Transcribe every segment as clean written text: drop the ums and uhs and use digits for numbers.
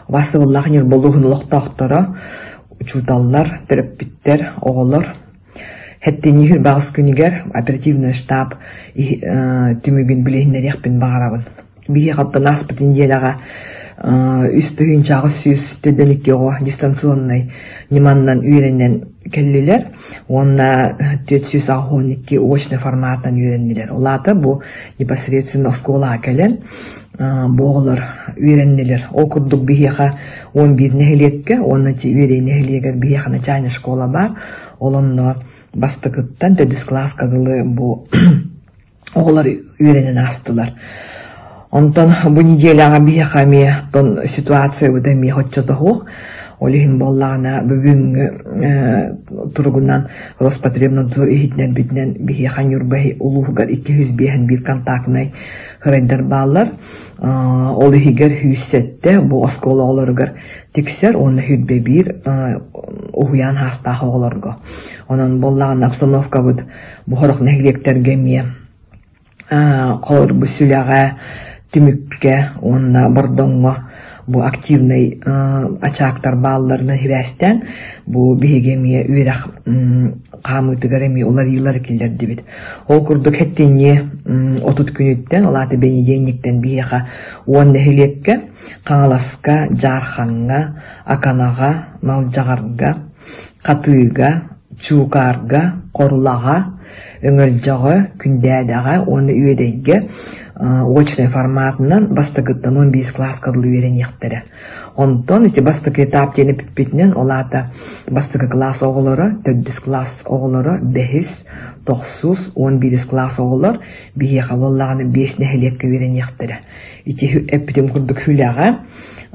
Васыллах нер болуғын лоқтақтары, учуталлар, терапевттер, оғылар. Хәтті нехір бағыз күнігер оперативный штаб түмігін білейінер еқпен бағарабын. Бейе қатты наспытын делаға үстігін чағы сүйіз төділіккеғо дистанционный неманнан үйренен кәлілер, онна төт сүйіз ағуынекке очный форматан үйреннелер. Олаты бұл непосредственно скола кәлен боғылар үйреннелер. Ол күрдік бейеға 11 нәхілекке, оны те үйрей нәхілегер бейеға начальный школа бар, олынны бастықыттан төдіс класс қағылы бұл оғылар үйренен астылар. Онтан бұл неделяға бейеға ме тон ситуация өдәме хотчаты хоқ, олығын боллағына бүгінгі тұрғынан Роспотребнадзор ехетнен бітнен бейеға нүрбәй ұлуғығар 200 бір контактнай қырайдар балар. Олығығар хүйсетті бұл оскола оларығар тексер, оны хүдбе бір ұғыян хастағы оларға. Онан боллағына обстановка бұд бұғырық нәхілектерге ме қолыр бұл сүліға түмікке, онна бұрдыңға бұл активный ачақтар балаларына хивәстен бұл бейгеме үйрақ қамытығарыме олар елар келдер дебет. Ол күрдік әттенне отут күнеттен, олаты бәне денектен бейеға 10 нәхілекке, қаңаласқа, жарханға, аканаға, малжағарға, қатыға, чуқарға, қорылаға, өңілжағы, күндәдіға, оны үйедейге очный форматынан бастығыттан 15 класс қадылы үйерен ектері. Онтон, бастығы этап тені пітпетінен, олата бастығы класс оғылары, 4 класс оғылары, 5, 9, 11 класс оғылар, бейеға боллағаны 5 нәхілекке үйерен ектері. Әппетім күрдік хүліға,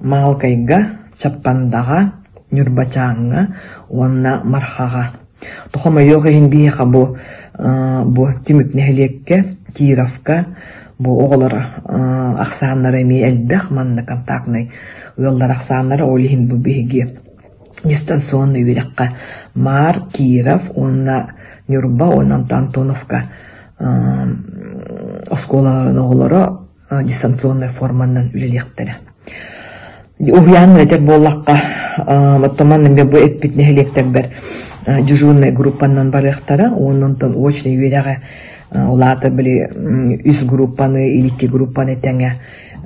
малқайға, чаппандаға, нүрбачаңға, онна мархаға. Тұхыма еғейін бейеға бұл түмік нәхілекке, Кировка, бұл оғылар ақсанлары ме әлбәқ манны контактный ұялдар ақсанлары олығын бұл бейге дистанционный үйрекқа Мар, Киров, онна Нюрба, онна Антоновка осколарын оғылары дистанционный форманнан үлелектері. Уғияны әтер боллаққа мұттаманның бұл әтпет нәхілектер бір дежурный группаннан барықтары, оннан очный үйреға олаты білі үз группаны, илікке группаны тәңе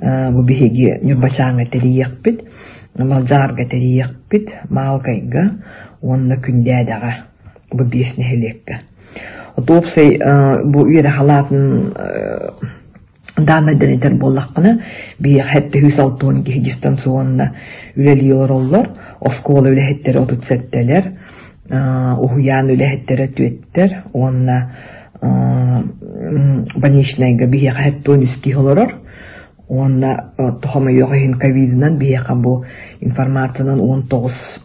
бұл бейге нүрбачаңа тәрі еқпет, малжарға тәрі еқпет, малғайға, онны күндәдіға бұл бес нәхілекке. Отопсай бұл үйрі халатын дана дәнетер боллаққына бей хәтті хүсалтуын ке дистанционна үлелиолар олар, оскола үләхеттері отутсеттелер, ұғыян үләхеттері түеттер, онна больничныйга бейеға хәттуын үскі оларар, онна тұхамы yoğun ковидынан бейеға бұл информациянан 19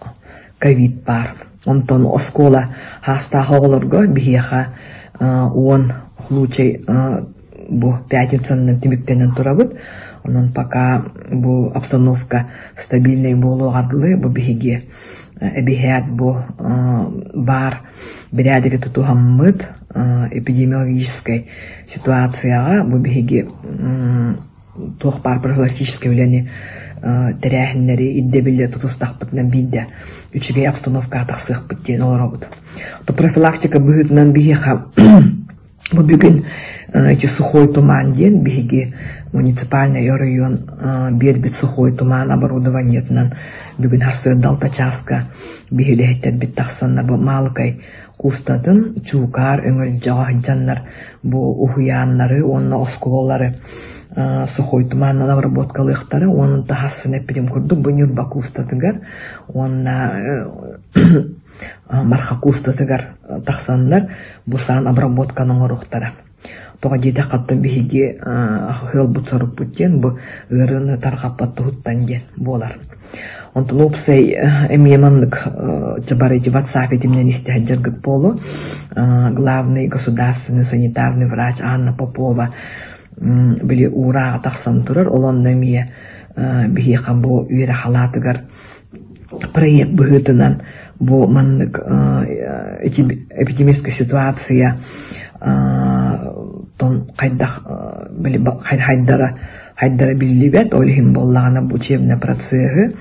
ковид бар. Онтон оскола хастағы оларға бейеға 10 случай бұл пятницанның тіміктенен тұрабыд. Онан пока бұл обстановка стабильный болу ғадылы бұл бейге әбихәт бұл бар бірәдігі тұтуғаммыд эпидемиологической ситуацияға бұл бейге тоқ бар профилактической өләне тәрәхінлері иддебілі тұтыстақ бұтынан бейді үчіге обстановка атықсық бұттен олар бұд. Профилактика бұғытынан бейге бұл бүгін сухой туман ден бейге муниципальный район бербет сухой туман оборудованиетнан бүгін хасырдал тачаска бейгелі бит тақсанна бұл малықай кустатын чукар өңіл жаға жаннар бұл ұхуянлары, онна осколалары сухой туманнан обработкалықтары, оның тахасын әппедем күрді бұл нүрба кустатыгар, онна марха кустатыгар тақсанлар бұл сан обработканың ұрықтары. Тоға деді қатты бейге хөл бұтсарып бұттен бұл ғырыны тарқаппатты ғыттан ден болар. Онтын опсай әмеманлық чабарайты WhatsApp етімнен істіғаджыргыт болу. Главный государственный санитарный врач Анна Попова білі ұраға тақсан тұрыр. Олан нәмие бейге қабу үйері халатығар проект бұғытынан бұл манлық эпидемическая ситуация тон қайдақ білі хайдара хайдара билибет олихим боллагана бу учебный процессы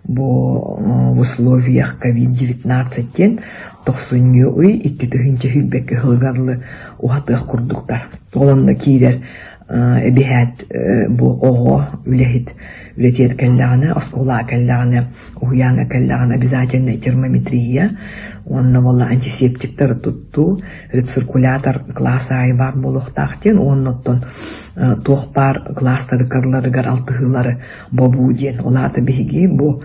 бу в условиях COVID-19 тен 90 уй 2-нче хилбекке хылгарлы ухатых курдуктар. Олонда кийдер эбихат бу ого үлетет келлағаны, оскола келлағаны, уяңа келлағаны обязательно термометрия, онна болла антисептиктер тутту, рециркулятор класса айбар болуқтақтен, оннаттон тоқпар кластары кырларыгар алтыхылары бобуден, олаты беги бу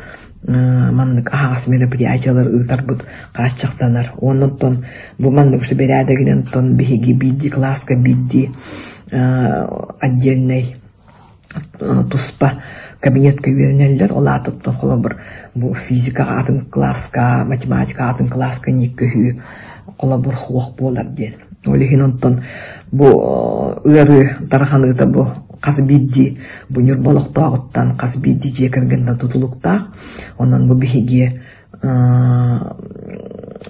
маннык ағас мероприятиялар ытар бұд қачықтанар. Оннаттон бу маннык соберядагінен тон беги бидди, класска бидди, отдельный туспа кабинетка вернеллер, олатыптан қолабыр бу физика атын класска, математика атын класска никкөхі қолабыр хуақ болар ден. Олихин онтон бу ыры тарханыта бу қасбидди бу нүрболықтағыттан қасбидди жекіргенда тұтылықтақ, онан бу бихиге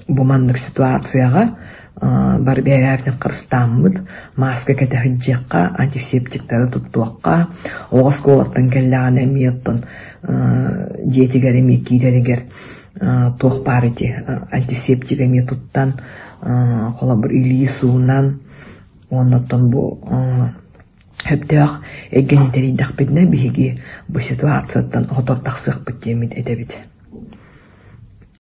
бу мандық ситуацияға бар бәйәрден қырыстамыд, маска кәтәхіджеққа, антисептиктері тұттуаққа, оғыз колаттан кәлләғын әметтен жетігер әмеккейдерігер тоқ барыте антисептик әметтуттан қола бір үйлі суынан, оннаттан бұл әптіғақ әгенетерейдақ бедіне бейге бұл ситуацияттан отортақсық біттемет әдәбет.